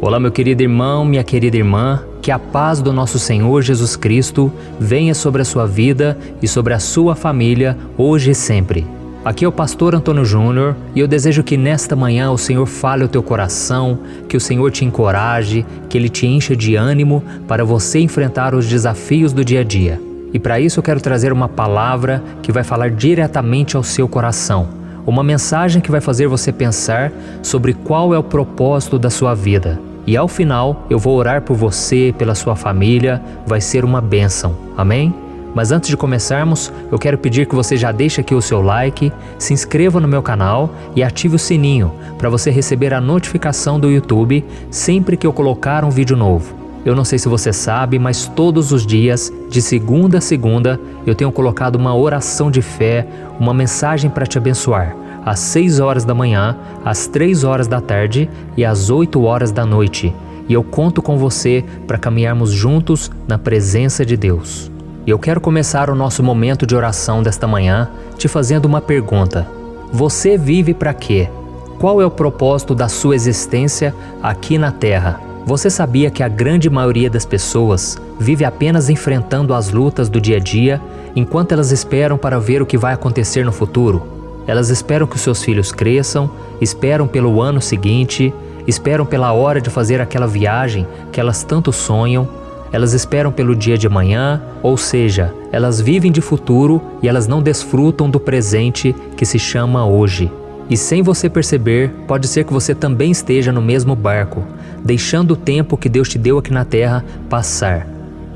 Olá, meu querido irmão, minha querida irmã, que a paz do nosso Senhor Jesus Cristo venha sobre a sua vida e sobre a sua família, hoje e sempre. Aqui é o pastor Antônio Júnior e eu desejo que nesta manhã o Senhor fale ao teu coração, que o Senhor te encoraje, que Ele te encha de ânimo para você enfrentar os desafios do dia a dia. E para isso eu quero trazer uma palavra que vai falar diretamente ao seu coração. Uma mensagem que vai fazer você pensar sobre qual é o propósito da sua vida. E ao final, eu vou orar por você, pela sua família, vai ser uma bênção. Amém? Mas antes de começarmos, eu quero pedir que você já deixe aqui o seu like, se inscreva no meu canal e ative o sininho para você receber a notificação do YouTube sempre que eu colocar um vídeo novo. Eu não sei se você sabe, mas todos os dias, de segunda a segunda, eu tenho colocado uma oração de fé, uma mensagem para te abençoar, às 6 horas da manhã, às 3 horas da tarde e às 8 horas da noite. E eu conto com você para caminharmos juntos na presença de Deus. E eu quero começar o nosso momento de oração desta manhã te fazendo uma pergunta. Você vive para quê? Qual é o propósito da sua existência aqui na Terra? Você sabia que a grande maioria das pessoas vive apenas enfrentando as lutas do dia a dia, enquanto elas esperam para ver o que vai acontecer no futuro? Elas esperam que os seus filhos cresçam, esperam pelo ano seguinte, esperam pela hora de fazer aquela viagem que elas tanto sonham, elas esperam pelo dia de amanhã, ou seja, elas vivem de futuro e elas não desfrutam do presente que se chama hoje. E sem você perceber, pode ser que você também esteja no mesmo barco, deixando o tempo que Deus te deu aqui na Terra passar.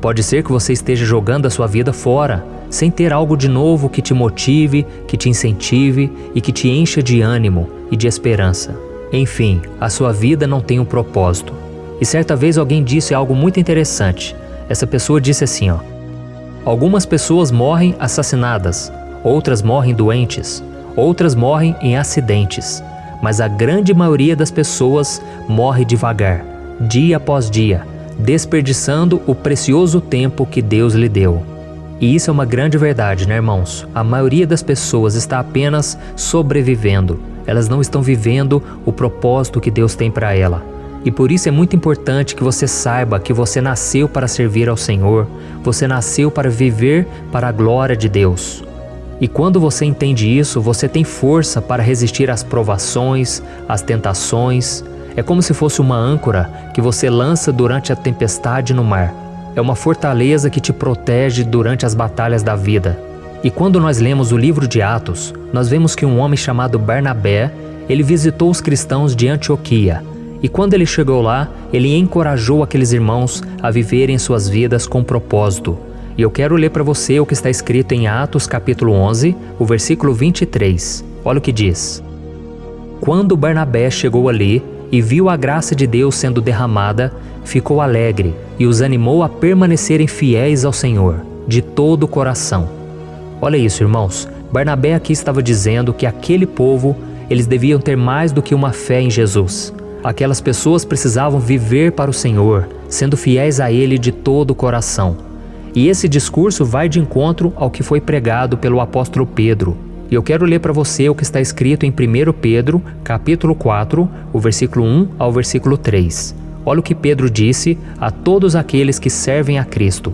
Pode ser que você esteja jogando a sua vida fora, sem ter algo de novo que te motive, que te incentive e que te encha de ânimo e de esperança. Enfim, a sua vida não tem um propósito. E certa vez alguém disse algo muito interessante. Essa pessoa disse assim, algumas pessoas morrem assassinadas, outras morrem doentes, outras morrem em acidentes, mas a grande maioria das pessoas morre devagar, dia após dia, desperdiçando o precioso tempo que Deus lhe deu. E isso é uma grande verdade, né, irmãos? A maioria das pessoas está apenas sobrevivendo. Elas não estão vivendo o propósito que Deus tem para ela. E por isso é muito importante que você saiba que você nasceu para servir ao Senhor, você nasceu para viver para a glória de Deus. E quando você entende isso, você tem força para resistir às provações, às tentações. É como se fosse uma âncora que você lança durante a tempestade no mar. É uma fortaleza que te protege durante as batalhas da vida. E quando nós lemos o livro de Atos, nós vemos que um homem chamado Barnabé, ele visitou os cristãos de Antioquia. E quando ele chegou lá, ele encorajou aqueles irmãos a viverem suas vidas com propósito. E eu quero ler para você o que está escrito em Atos capítulo 11, o versículo 23. Olha o que diz. Quando Barnabé chegou ali e viu a graça de Deus sendo derramada, ficou alegre e os animou a permanecerem fiéis ao Senhor, de todo o coração. Olha isso, irmãos. Barnabé aqui estava dizendo que aquele povo, eles deviam ter mais do que uma fé em Jesus. Aquelas pessoas precisavam viver para o Senhor, sendo fiéis a Ele de todo o coração. E esse discurso vai de encontro ao que foi pregado pelo apóstolo Pedro. E eu quero ler para você o que está escrito em 1 Pedro, capítulo 4, o versículo 1 ao versículo 3. Olha o que Pedro disse a todos aqueles que servem a Cristo.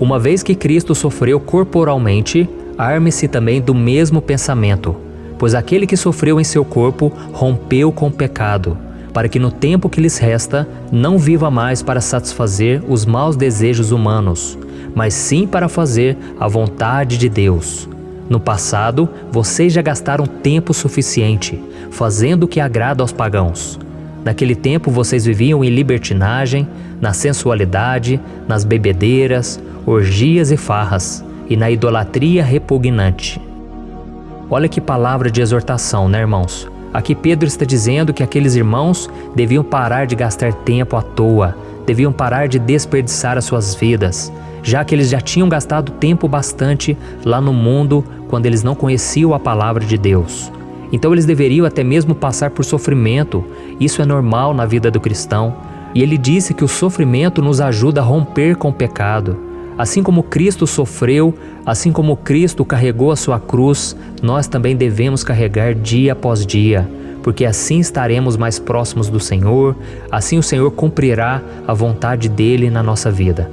Uma vez que Cristo sofreu corporalmente, arme-se também do mesmo pensamento, pois aquele que sofreu em seu corpo rompeu com o pecado, para que no tempo que lhes resta, não viva mais para satisfazer os maus desejos humanos, mas sim para fazer a vontade de Deus. No passado, vocês já gastaram tempo suficiente, fazendo o que agrada aos pagãos. Naquele tempo vocês viviam em libertinagem, na sensualidade, nas bebedeiras, orgias e farras, e na idolatria repugnante. Olha que palavra de exortação, né, irmãos? Aqui Pedro está dizendo que aqueles irmãos deviam parar de gastar tempo à toa, deviam parar de desperdiçar as suas vidas, já que eles já tinham gastado tempo bastante lá no mundo quando eles não conheciam a palavra de Deus. Então eles deveriam até mesmo passar por sofrimento, isso é normal na vida do cristão. E ele disse que o sofrimento nos ajuda a romper com o pecado. Assim como Cristo sofreu, assim como Cristo carregou a sua cruz, nós também devemos carregar dia após dia, porque assim estaremos mais próximos do Senhor, assim o Senhor cumprirá a vontade dele na nossa vida.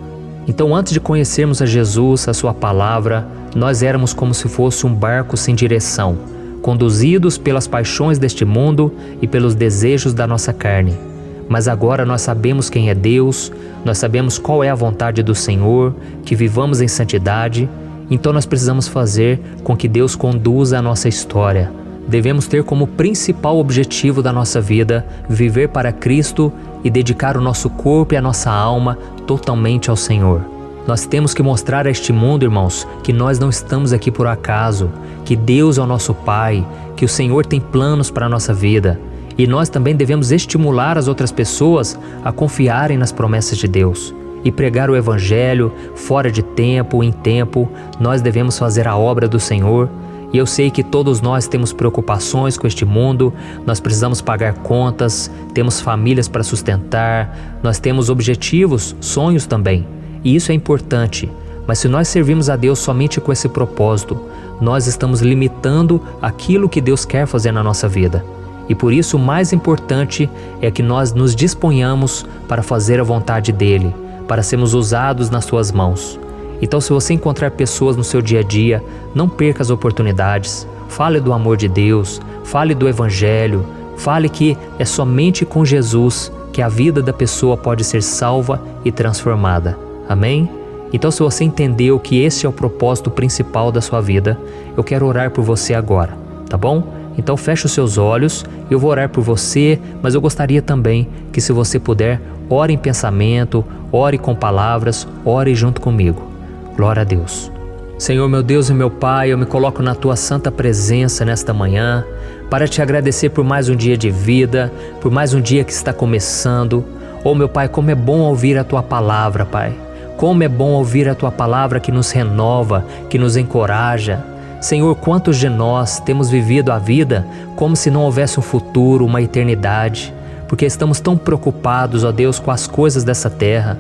Então, antes de conhecermos a Jesus, a sua palavra, nós éramos como se fosse um barco sem direção, conduzidos pelas paixões deste mundo e pelos desejos da nossa carne. Mas agora nós sabemos quem é Deus, nós sabemos qual é a vontade do Senhor, que vivamos em santidade, então nós precisamos fazer com que Deus conduza a nossa história. Devemos ter como principal objetivo da nossa vida viver para Cristo e dedicar o nosso corpo e a nossa alma totalmente ao Senhor. Nós temos que mostrar a este mundo, irmãos, que nós não estamos aqui por acaso, que Deus é o nosso Pai, que o Senhor tem planos para a nossa vida. E nós também devemos estimular as outras pessoas a confiarem nas promessas de Deus e pregar o Evangelho fora de tempo, em tempo. Nós devemos fazer a obra do Senhor. E eu sei que todos nós temos preocupações com este mundo, nós precisamos pagar contas, temos famílias para sustentar, nós temos objetivos, sonhos também. E isso é importante, mas se nós servimos a Deus somente com esse propósito, nós estamos limitando aquilo que Deus quer fazer na nossa vida. E por isso o mais importante é que nós nos disponhamos para fazer a vontade dEle, para sermos usados nas suas mãos. Então, se você encontrar pessoas no seu dia a dia, não perca as oportunidades, fale do amor de Deus, fale do Evangelho, fale que é somente com Jesus que a vida da pessoa pode ser salva e transformada. Amém? Então, se você entendeu que esse é o propósito principal da sua vida, eu quero orar por você agora, tá bom? Então feche os seus olhos, eu vou orar por você, mas eu gostaria também que, se você puder, ore em pensamento, ore com palavras, ore junto comigo. Glória a Deus. Senhor, meu Deus e meu Pai, eu me coloco na Tua santa presença nesta manhã para Te agradecer por mais um dia de vida, por mais um dia que está começando. Oh, meu Pai, como é bom ouvir a Tua palavra, Pai. Como é bom ouvir a Tua palavra que nos renova, que nos encoraja. Senhor, quantos de nós temos vivido a vida como se não houvesse um futuro, uma eternidade, porque estamos tão preocupados, ó Deus, com as coisas dessa terra.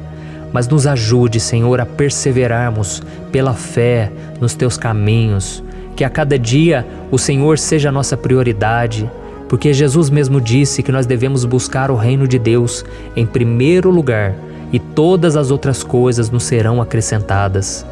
Mas nos ajude, Senhor, a perseverarmos pela fé nos Teus caminhos, que a cada dia o Senhor seja a nossa prioridade, porque Jesus mesmo disse que nós devemos buscar o reino de Deus em primeiro lugar e todas as outras coisas nos serão acrescentadas.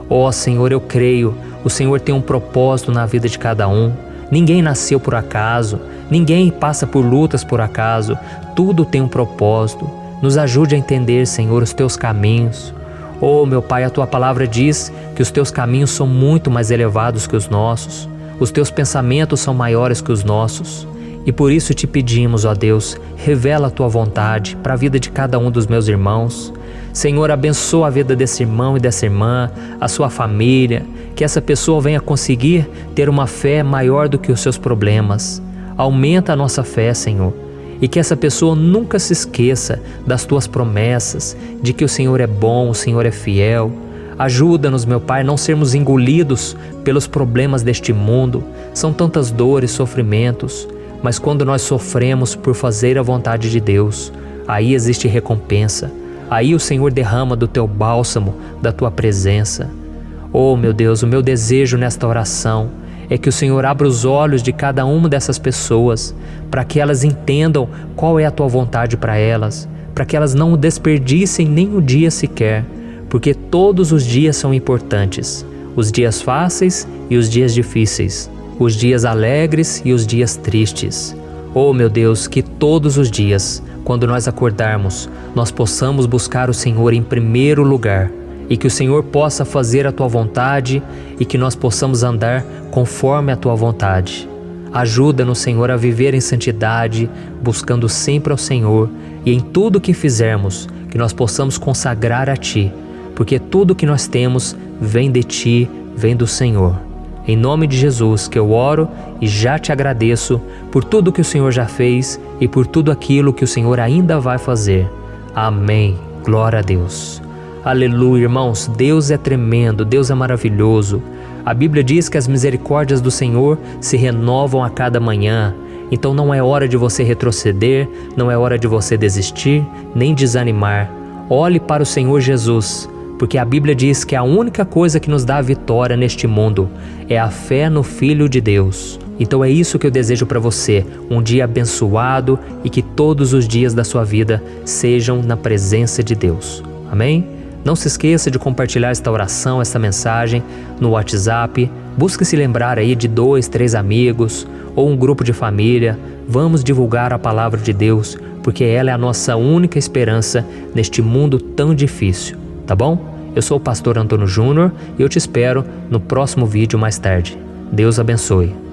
Ó Senhor, eu creio, o Senhor tem um propósito na vida de cada um. Ninguém nasceu por acaso, ninguém passa por lutas por acaso, tudo tem um propósito. Nos ajude a entender, Senhor, os Teus caminhos. Oh, meu Pai, a Tua palavra diz que os Teus caminhos são muito mais elevados que os nossos. Os Teus pensamentos são maiores que os nossos. E por isso Te pedimos, ó Deus, revela a Tua vontade para a vida de cada um dos meus irmãos. Senhor, abençoa a vida desse irmão e dessa irmã, a sua família, que essa pessoa venha conseguir ter uma fé maior do que os seus problemas. Aumenta a nossa fé, Senhor. E que essa pessoa nunca se esqueça das Tuas promessas, de que o Senhor é bom, o Senhor é fiel. Ajuda-nos, meu Pai, a não sermos engolidos pelos problemas deste mundo. São tantas dores, sofrimentos, mas quando nós sofremos por fazer a vontade de Deus, aí existe recompensa. Aí o Senhor derrama do Teu bálsamo, da Tua presença. Oh, meu Deus, o meu desejo nesta oração é que o Senhor abra os olhos de cada uma dessas pessoas, para que elas entendam qual é a Tua vontade para elas, para que elas não desperdicem nem um dia sequer, porque todos os dias são importantes, os dias fáceis e os dias difíceis, os dias alegres e os dias tristes. Oh, meu Deus, que todos os dias, quando nós acordarmos, nós possamos buscar o Senhor em primeiro lugar, e que o Senhor possa fazer a Tua vontade e que nós possamos andar conforme a Tua vontade. Ajuda-nos, Senhor, a viver em santidade, buscando sempre ao Senhor, e em tudo que fizermos, que nós possamos consagrar a Ti, porque tudo que nós temos vem de Ti, vem do Senhor. Em nome de Jesus que eu oro e já Te agradeço por tudo que o Senhor já fez e por tudo aquilo que o Senhor ainda vai fazer. Amém. Glória a Deus. Aleluia, irmãos. Deus é tremendo, Deus é maravilhoso. A Bíblia diz que as misericórdias do Senhor se renovam a cada manhã. Então não é hora de você retroceder, não é hora de você desistir, nem desanimar. Olhe para o Senhor Jesus, porque a Bíblia diz que a única coisa que nos dá a vitória neste mundo é a fé no Filho de Deus. Então é isso que eu desejo para você, um dia abençoado e que todos os dias da sua vida sejam na presença de Deus. Amém? Não se esqueça de compartilhar esta oração, esta mensagem no WhatsApp. Busque se lembrar aí de 2, 3 amigos ou um grupo de família. Vamos divulgar a palavra de Deus, porque ela é a nossa única esperança neste mundo tão difícil, tá bom? Eu sou o pastor Antônio Júnior e eu te espero no próximo vídeo mais tarde. Deus abençoe.